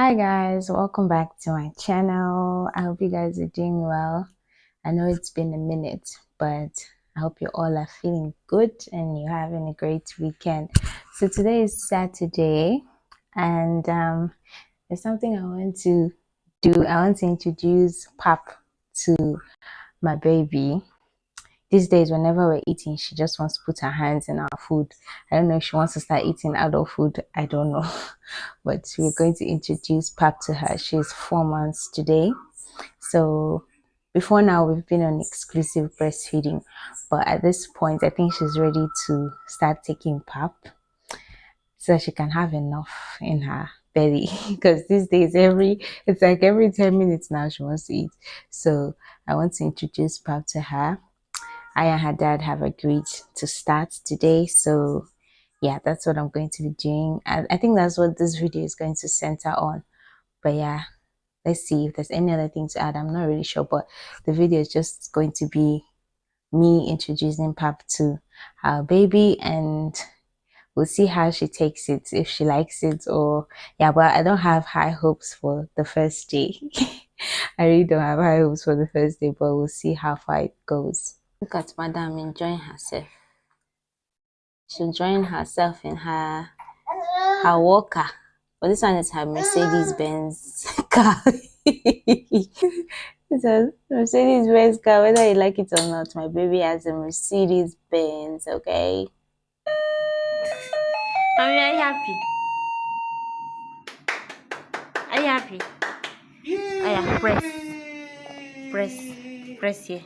Hi guys, welcome back to my channel. I hope you guys are doing well. I know it's been a minute, but I hope you all are feeling good and you're having a great weekend. So today is Saturday, and there's something I want to do. I want to introduce pap to my baby. These days, whenever we're eating, she just wants to put her hands in our food. I don't know if she wants to start eating adult food. I don't know. But we're going to introduce pap to her. She's 4 months today. So before now, we've been on exclusive breastfeeding. But at this point, I think she's ready to start taking pap so she can have enough in her belly. Because these days, it's like every 10 minutes now she wants to eat. So I want to introduce pap to her. I and her dad have agreed to start today, so yeah, that's what I'm going to be doing. I think that's what this video is going to center on. But yeah, let's see if there's any other thing to add. I'm not really sure, but the video is just going to be me introducing pap to our baby, and we'll see how she takes it, if she likes it, or yeah. But I don't have high hopes for the first day. I really don't have high hopes for the first day, but we'll see how far it goes. Look at Madam enjoying herself. She's enjoying herself in her walker. But this one is her Mercedes-Benz car. It's a Mercedes-Benz car, whether you like it or not. My baby has a Mercedes-Benz, okay? Are you happy? Are you happy? Yeah. Oh yeah, press here.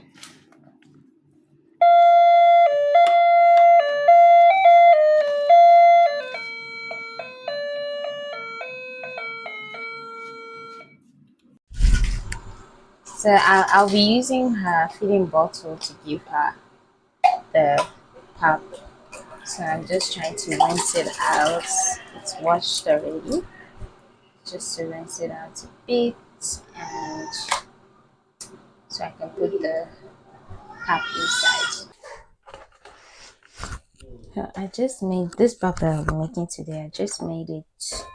So I'll be using her feeding bottle to give her the pap. So I'm just trying to rinse it out. It's washed already. Just to rinse it out a bit, and so I can put the pap inside. So I just made this pap that I'll be making today. I just made it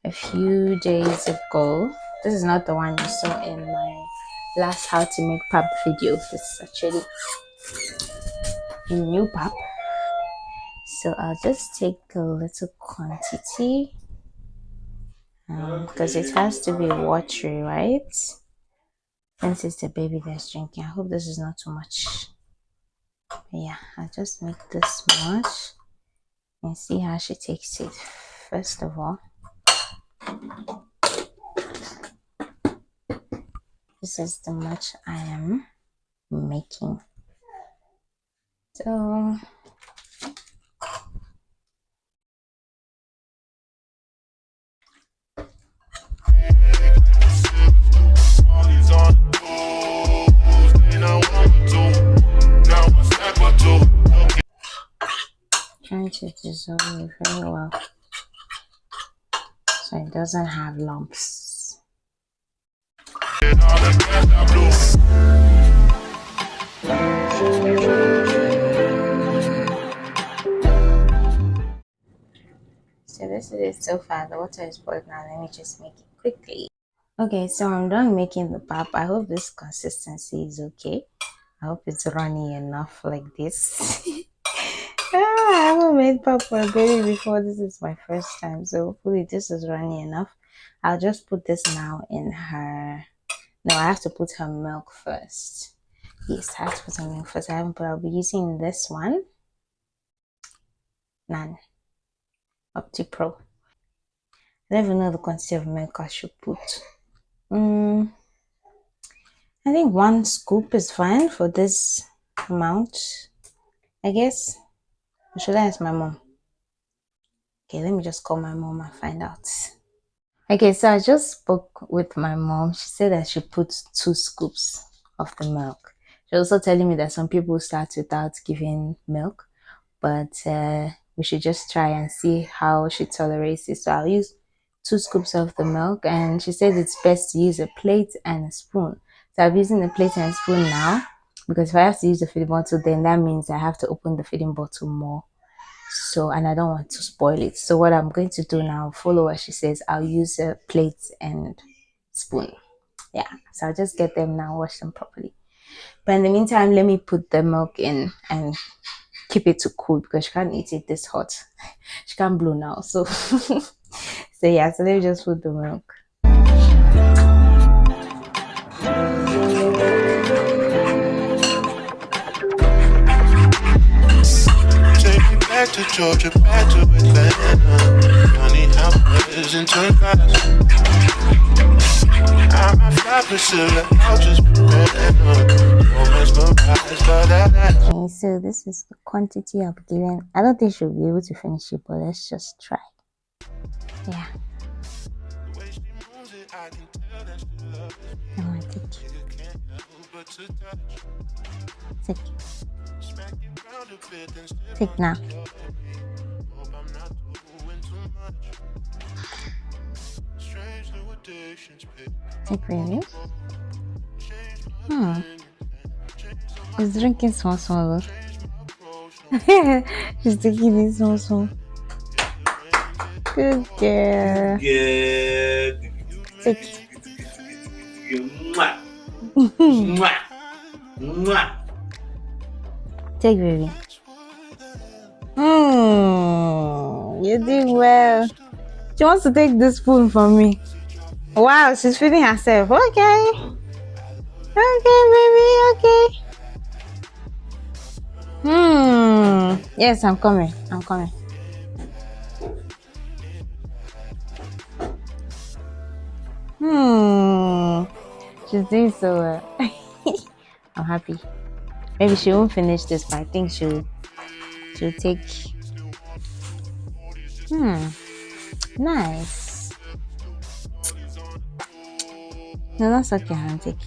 a few days ago. This is not the one you saw in my last how to make pap video. This is actually a new pap. So I'll just take a little quantity because it has to be watery, right? Since it's the baby that's drinking. I hope this is not too much. But yeah, I'll just make this much and see how she takes it. First of all, this is the much I am making. So trying to dissolve it very well so it doesn't have lumps. So this is it so far. The water is boiled now. Let me just make it quickly. Okay, so I'm done making the pap. I hope this consistency is okay. I hope it's runny enough like this. I haven't made pap for a baby before. This is my first time, so hopefully this is runny enough. I'll just put this now in her. No, I have to put her milk first. Yes, I have to put her milk first. I haven't put. I'll be using this one. None. Opti Pro. I don't even know the quantity of milk I should put. I think 1 scoop is fine for this amount, I guess. Or should I ask my mom? Okay, let me just call my mom and find out. Okay, so I just spoke with my mom. She said I should put 2 scoops of the milk. She's also telling me that some people start without giving milk, but we should just try and see how she tolerates it. So I'll use 2 scoops of the milk, and she said it's best to use a plate and a spoon. So I'm using the plate and a spoon now, because if I have to use the feeding bottle, then that means I have to open the feeding bottle more. So, and I don't want to spoil it. So what I'm going to do now, follow what she says. I'll use a plate and spoon. Yeah, so I'll just get them now, wash them properly. But in the meantime, let me put the milk in and keep it to cool because she can't eat it this hot. She can't blow now. So so yeah, so let me just put the milk. Take me back to Georgia, back to Atlanta. Funny how brothers in turn class. I fly Priscilla, I'll just Okay, so this is the quantity I've given. I don't think she'll be able to finish it, but let's just try. Yeah. Oh, take now. Take really? She's drinking small. She's taking this small. Good girl. Good. Take. Take baby. You're doing well. She wants to take this spoon from me. Wow, she's feeding herself. Okay. Okay, baby, okay. Yes, I'm coming. She's doing so well. I'm happy. Maybe she won't finish this, but I think she'll take. Nice. No, that's okay. I'll take.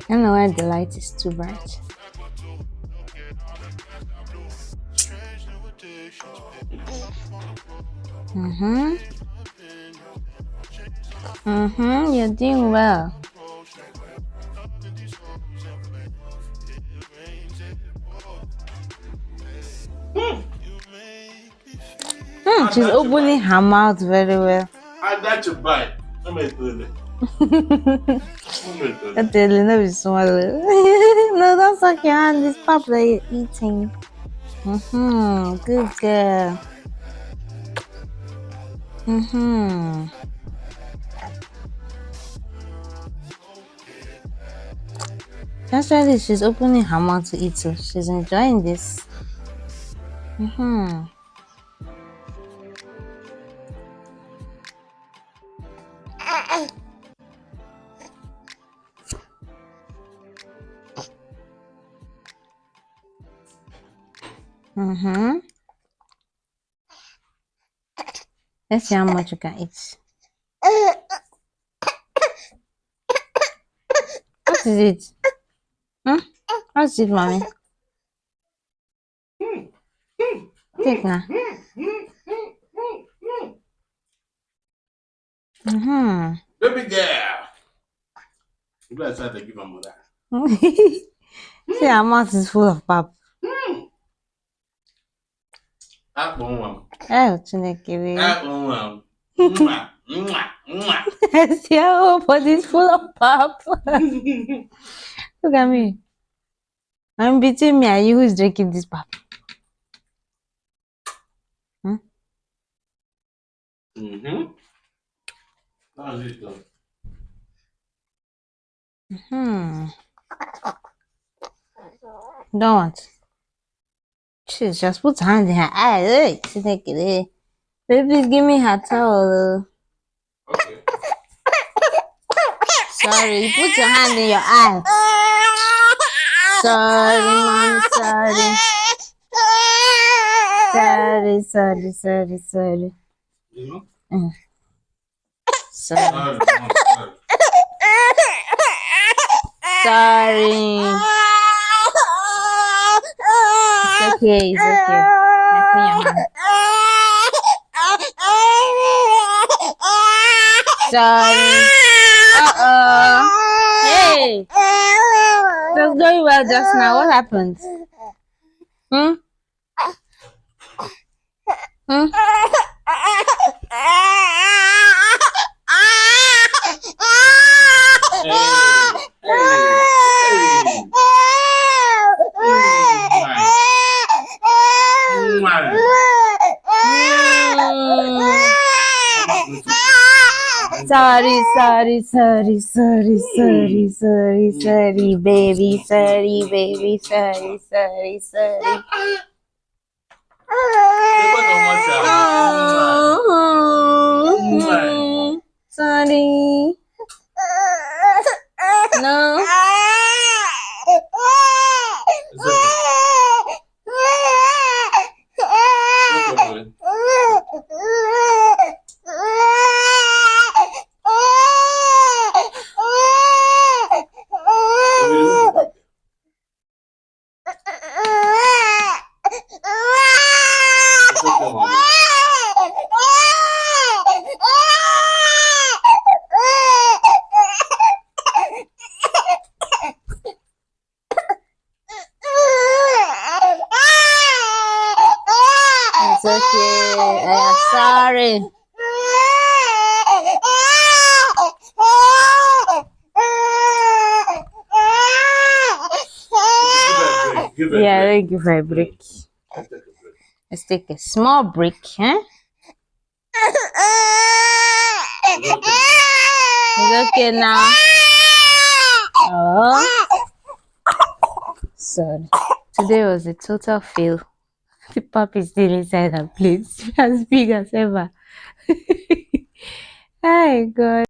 I don't know why the light is too bright. You're doing well. She's opening her mouth very well. I got your bite. I'm going to do it. No, don't suck your hand. This pop that you're eating. Good girl. That's right. She's opening her mouth to eat, so she's enjoying this. Let's see how much you can eat. What is it? What's it, mommy? Take now. Baby girl. You better start to give her mother. See, her mouth is full of pap. Oh, Chinekiri. Mwah. See, her body is full of pap. Look at me. I'm between me and you. Who's drinking this pap? How's it going? Don't want. She's just put her hand in her eye. Hey, Chinekiri. Baby, please give me her towel. Okay. Sorry, put your hand in your eye. Sorry, mom, sorry. Sorry. Sorry. Sorry. It's okay. I clean your hand. Sorry. Hey. It was going well just now. What happened? Hmm? Hmm? Sorry, baby, sorry. Sorry. No. It's okay. I am sorry. Yeah, thank you for a break. Let's take a small break, huh? It's okay now. Oh, sorry. Today was a total fail. The puppy is still inside her plate, as big as ever. My God.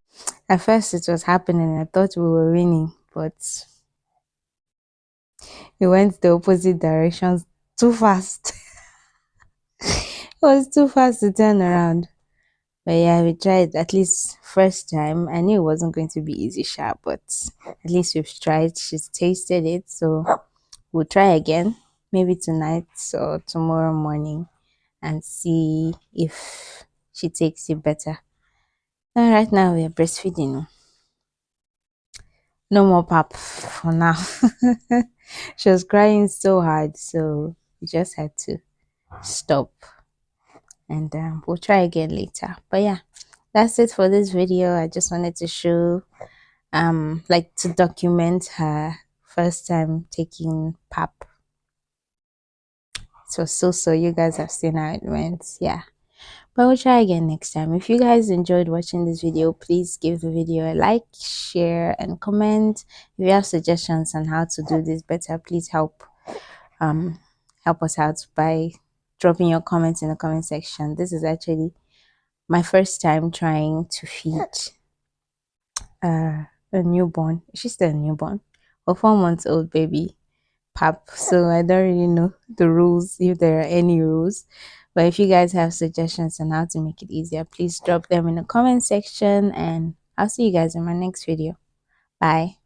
At first, it was happening. I thought we were winning, but we went the opposite directions too fast. It was too fast to turn around. But yeah, we tried at least first time. I knew it wasn't going to be easy, sharp, but at least we've tried. She's tasted it, so we'll try again, maybe tonight or tomorrow morning, and see if she takes it better. And right now we are breastfeeding. No more pap for now. She was crying so hard, so we just had to stop, and we'll try again later. But yeah, that's it for this video. I just wanted to show like to document her first time taking pap. It was so you guys have seen how it went. Yeah, but we'll try again next time. If you guys enjoyed watching this video, please give the video a like, share, and comment. If you have suggestions on how to do this better, please help us out by dropping your comments in the comment section. This is actually my first time trying to feed a newborn. She's still a newborn, a 4-month-old baby pap, so I don't really know the rules, if there are any rules. But if you guys have suggestions on how to make it easier, please drop them in the comment section, and I'll see you guys in my next video. Bye.